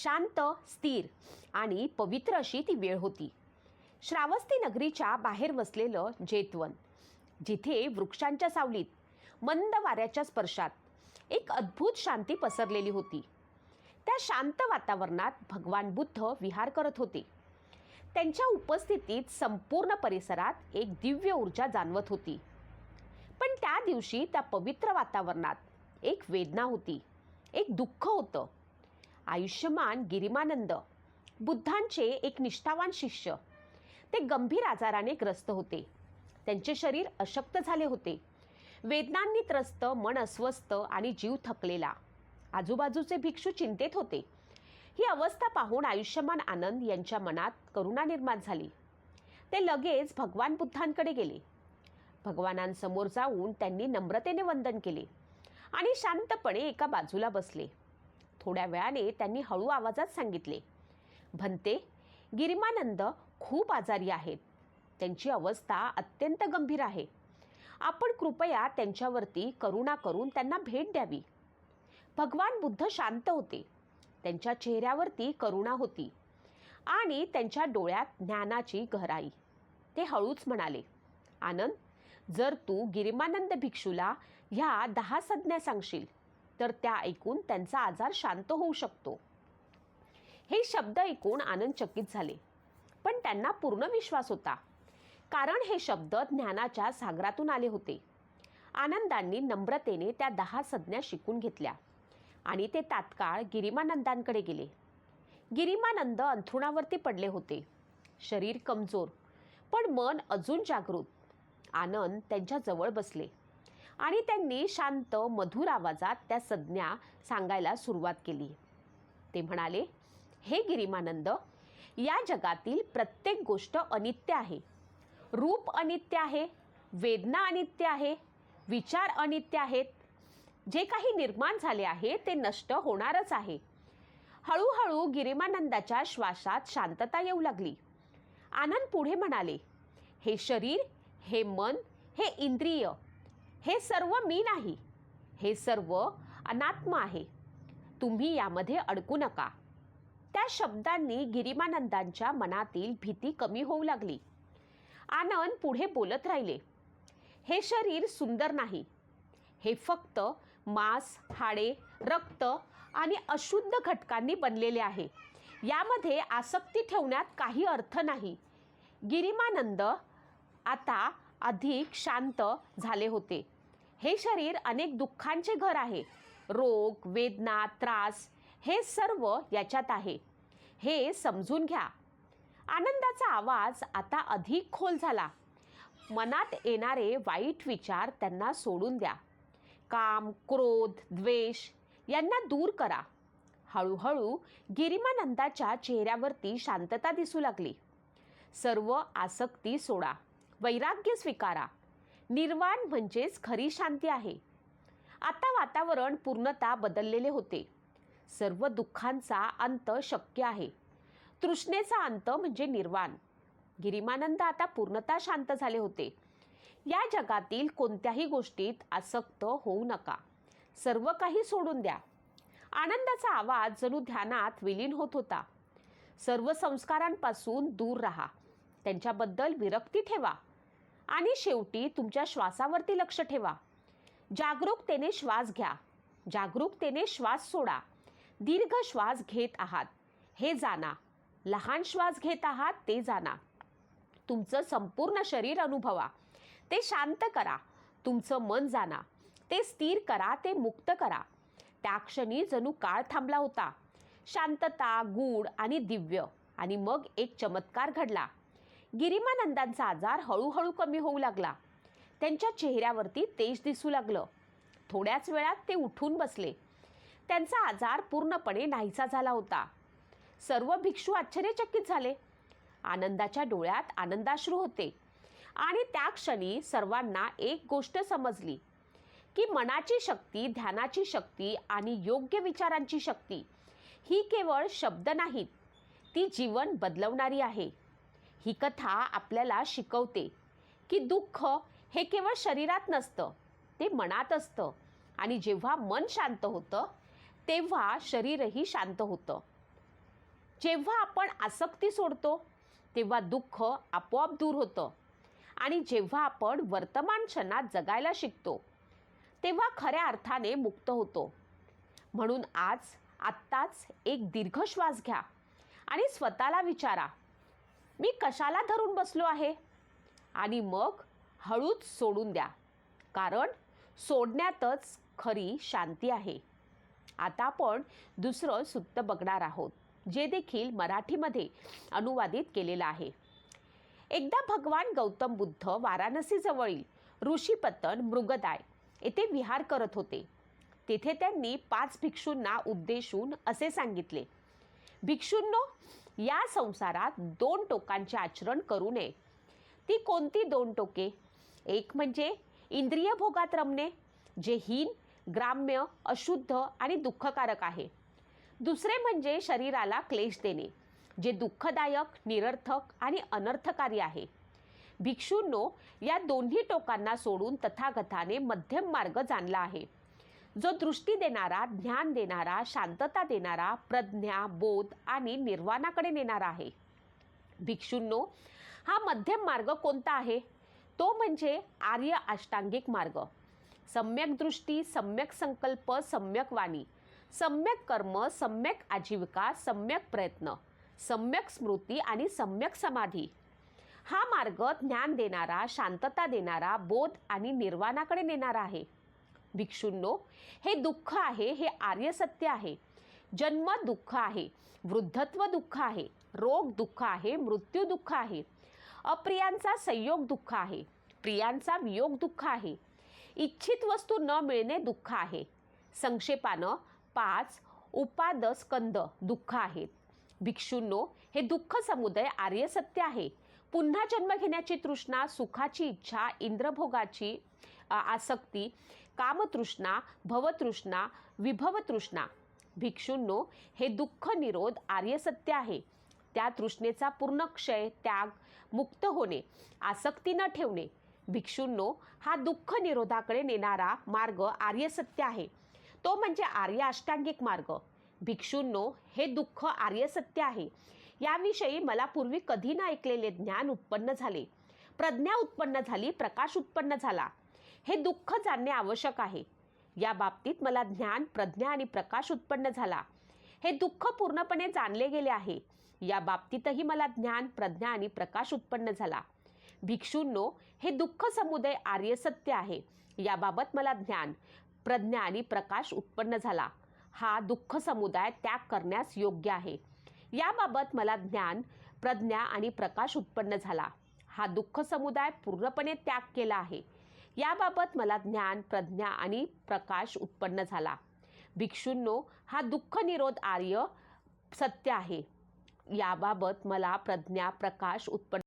शांत, स्थिर आणि पवित्र अशी ती वेळ होती. श्रावस्ती नगरीच्या बाहेर वसलेलं जेतवन, जिथे वृक्षांच्या सावलीत मंद वाऱ्याच्या स्पर्शात एक अद्भुत शांती पसरलेली होती. त्या शांत वातावरणात भगवान बुद्ध विहार करत होते. त्यांच्या उपस्थितीत संपूर्ण परिसरात एक दिव्य ऊर्जा जाणवत होती. पण त्या दिवशी त्या पवित्र वातावरणात एक वेदना होती, एक दुःख होतं. आयुष्यमान गिरिमानंद, बुद्धांचे एक निष्ठावान शिष्य, ते गंभीर आजाराने ग्रस्त होते. त्यांचे शरीर अशक्त झाले होते. वेदनांनी त्रस्त, मन अस्वस्थ आणि जीव थकलेला. आजूबाजूचे भिक्षू चिंतेत होते. ही अवस्था पाहून आयुष्यमान आनंद यांच्या मनात करुणा निर्माण झाली. ते लगेच भगवान बुद्धांकडे गेले. भगवानांसमोर जाऊन त्यांनी नम्रतेने वंदन केले आणि शांतपणे एका बाजूला बसले. थोड्या वेळाने त्यांनी हळू आवाजात सांगितले, "भंते, गिरिमानंद खूप आजारी आहेत. त्यांची अवस्था अत्यंत गंभीर आहे. आपण कृपया त्यांच्यावरती करुणा करून त्यांना भेट द्यावी." भगवान बुद्ध शांत होते. त्यांच्या चेहऱ्यावरती करुणा होती आणि त्यांच्या डोळ्यात ज्ञानाची गहराई. ते हळूच म्हणाले, "आनंद, जर तू गिरिमानंद भिक्षूला ह्या 10 संज्ञा सांगशील तर त्या ऐकून त्यांचा आजार शांत होऊ शकतो." हे शब्द ऐकून आनंद चकित झाले, पण त्यांना पूर्ण विश्वास होता, कारण हे शब्द ज्ञानाच्या सागरातून आले होते. आनंदांनी नम्रतेने त्या 10 संज्ञा शिकून घेतल्या आणि ते तात्काळ गिरिमानंदांकडे गेले. गिरिमानंद अंथरुणावरती पडले होते. शरीर कमजोर, पण मन अजून जागृत. आनंद त्यांच्या जवळ बसले आणि त्यांनी शांत, मधुर आवाजात त्या संज्ञा सांगायला सुरुवात केली. ते म्हणाले, "हे गिरिमानंद, या जगातील प्रत्येक गोष्ट अनित्य आहे. रूप अनित्य आहे, वेदना अनित्य आहे, विचार अनित्य आहेत. जे काही निर्माण झाले आहे ते नष्ट होणारच आहे." हळूहळू गिरिमानंदाच्या श्वासात शांतता येऊ लागली. आनंद पुढे म्हणाले, "हे शरीर, हे मन, हे इंद्रिय, हे सर्व मी नाही. हे सर्व अनात्म आहे. तुम्ही यामध्ये अडकू नका." त्या शब्दांनी गिरिमानंदांच्या मनातील भीती कमी होऊ लागली. आनंद पुढे बोलत राहिले, "हे शरीर सुंदर नाही. हे फक्त मांस, हाडे, रक्त आणि अशुद्ध घटकांनी बनलेले आहे. यामध्ये आसक्ती ठेवण्यात काही अर्थ नाही." गिरिमानंद आता अधिक शांत झाले होते. "हे शरीर अनेक दुःखांचे घर आहे. रोग, वेदना, त्रास हे सर्व याच्यात आहे. हे समजून घ्या." आनंदाचा आवाज आता अधिक खोल झाला. "मनात येणारे वाईट विचार त्यांना सोडून द्या. काम, क्रोध, द्वेष यांना दूर करा." हळूहळू गिरिमानंदाच्या चेहऱ्यावरती शांतता दिसू लागली. "सर्व आसक्ती सोडा. वैराग्य स्वीकारा. निर्वाण म्हणजेच खरी शांती आहे." आता वातावरण पूर्णतः बदललेले होते. सर्व दुःखांचा अंत शक्य आहे. तृष्णेचा अंत म्हणजे निर्वाण. गिरिमानंद आता पूर्णतः शांत झाले होते. या जगातील कोणत्याही गोष्टीत आसक्त होऊ नका. सर्व काही सोडून द्या. आनंदाचा आवाज जणू ध्यानात विलीन होत होता. सर्व संस्कारांपासून दूर राहा. त्यांच्याबद्दल विरक्ती ठेवा आणि शेवटी तुमच्या श्वासावरती लक्ष ठेवा. जागरूकतेने श्वास घ्या. जागरूकतेने श्वास सोडा. दीर्घ श्वास घेत आहात हे जाणा. लहान श्वास घेत आहात ते जाणा. तुमचं संपूर्ण शरीर अनुभवा. ते शांत करा. तुमचं मन जाणा. ते स्थिर करा. ते मुक्त करा. त्या क्षणी जणू काळ थांबला होता. शांतता, गूढ आणि दिव्य. आणि मग एक चमत्कार घडला. गिरिमानंदांचा आजार हळूहळू कमी होऊ लागला. त्यांच्या चेहऱ्यावरती तेज दिसू लागलं. थोड्याच वेळात ते उठून बसले. त्यांचा आजार पूर्णपणे नाहीसा झाला होता. सर्व भिक्षू आश्चर्यचकित झाले. आनंदाच्या डोळ्यात आनंदाश्रू होते. आणि त्या क्षणी सर्वांना एक गोष्ट समजली की मनाची शक्ती, ध्यानाची शक्ती आणि योग्य विचारांची शक्ती ही केवळ शब्द नाहीत, ती जीवन बदलवणारी आहे. ही कथा आपल्याला शिकवते की दुःख हे केवळ शरीरात नसतं, ते मनात असतं. आणि जेव्हा मन शांत होतं तेव्हा शरीरही शांत होतं. जेव्हा आपण आसक्ती सोडतो तेव्हा दुःख आपोआप दूर होतं आणि जेव्हा आपण वर्तमान क्षणात जगायला शिकतो तेव्हा खऱ्या अर्थाने मुक्त होतो. म्हणून आत्ताच एक दीर्घ श्वास घ्या आणि स्वतःला विचारा, मी कशाला धरून बसलो आहे? आणि मग हळूच सोडून द्या, कारण सोडण्यातच खरी शांती आहे. आता आपण दुसरं सुत्त बघणार आहोत, जे देखील मराठीमध्ये अनुवादित केलेलं आहे. एकदा भगवान गौतम बुद्ध वाराणसीजवळील ऋषीपतन मृगदाय येथे विहार करत होते. तेथे त्यांनी 5 भिक्षूंना उद्देशून असे सांगितले, भिक्षूंनो, या संसारात 2 टोकांचे आचरण करू नये. ती कोणती 2 टोके? एक म्हणजे इंद्रिय भोगात रमणे, जे हीन, ग्राम्य, अशुद्ध आणि दुःखकारक आहे. दुसरे म्हणजे शरीराला क्लेश देणे, जे दुःखदायक, निरर्थक आणि अनर्थकारी आहे. भिक्षूंनो, या दोन्ही टोकांना सोडून तथागताने मध्यम मार्ग जाणला आहे, जो दृष्टी देणारा, ज्ञान देणारा, शांतता देणारा, प्रज्ञा, बोध आणि निर्वाणाकडे नेणारा आहे. भिक्षूंनो, हा मध्यम मार्ग कोणता आहे? तो म्हणजे आर्य अष्टांगिक मार्ग. सम्यक दृष्टी, सम्यक संकल्प, सम्यक वाणी, सम्यक कर्म, सम्यक आजीविका, सम्यक प्रयत्न, सम्यक स्मृती आणि सम्यक समाधी. हा मार्ग ज्ञान देणारा, शांतता देणारा, बोध आणि निर्वाणाकडे नेणारा आहे. भिक्षूंनो, हे दुःख आहे, हे आर्य सत्य आहे. जन्म दुःख आहे, वृद्धत्व दुःख आहे, रोग दुःख आहे, मृत्यू दुःख आहे, अप्रियांचा संयोग दुःख आहे, प्रियांचा वियोग दुःख आहे, इच्छित वस्तू न मिळणे दुःख आहे. संक्षेपानं 5 उपादस्कंद दुःख आहेत. भिक्षूंनो, हे दुःख समुदय आर्य सत्य आहे. पुन्हा जन्म घेण्याची तृष्णा, सुखाची इच्छा, इंद्रभोगाची आसक्ती, कामतृष्णा, भवतृष्णा, विभवतृष्णा. भिक्षूंनो, हे दुःख निरोध आर्य सत्य आहे. त्या तृष्णेचा पूर्ण क्षय, त्याग, मुक्त होणे, आसक्ती न ठेवणे. भिक्षूंनो, हा दुःख निरोधाकडे नेणारा मार्ग आर्य सत्य आहे. तो म्हणजे आर्य अष्टांगिक मार्ग. भिक्षूंनो, हे दुःख आर्य सत्य आहे. याविषयी मला पूर्वी कधी न ऐकलेले ज्ञान उत्पन्न झाले, प्रज्ञा उत्पन्न झाली, प्रकाश उत्पन्न झाला. हे दुःख जाणणे आवश्यक आहे. या बाबतीत मला ज्ञान, प्रज्ञा आणि प्रकाश उत्पन्न झाला. हे दुःख पूर्णपणे जाणले गेले आहे. या बाबतीतही मला ज्ञान, प्रज्ञा आणि प्रकाश उत्पन्न झाला. भिक्षूंनो, हे दुःख समुदय आर्य सत्य आहे. याबाबत मला ज्ञान, प्रज्ञा आणि प्रकाश उत्पन्न झाला. हा दुःख समुदाय त्याग करण्यास योग्य आहे. याबाबत मला ज्ञान, प्रज्ञा आणि प्रकाश उत्पन्न झाला. हा दुःख समुदाय पूर्णपणे त्याग केला आहे. याबाबत मला ज्ञान, प्रज्ञा आणि प्रकाश उत्पन्न झाला. भिक्षूंनो, हा दुःख निरोध आर्य सत्य आहे. याबाबत मला प्रज्ञा, प्रकाश उत्पन्न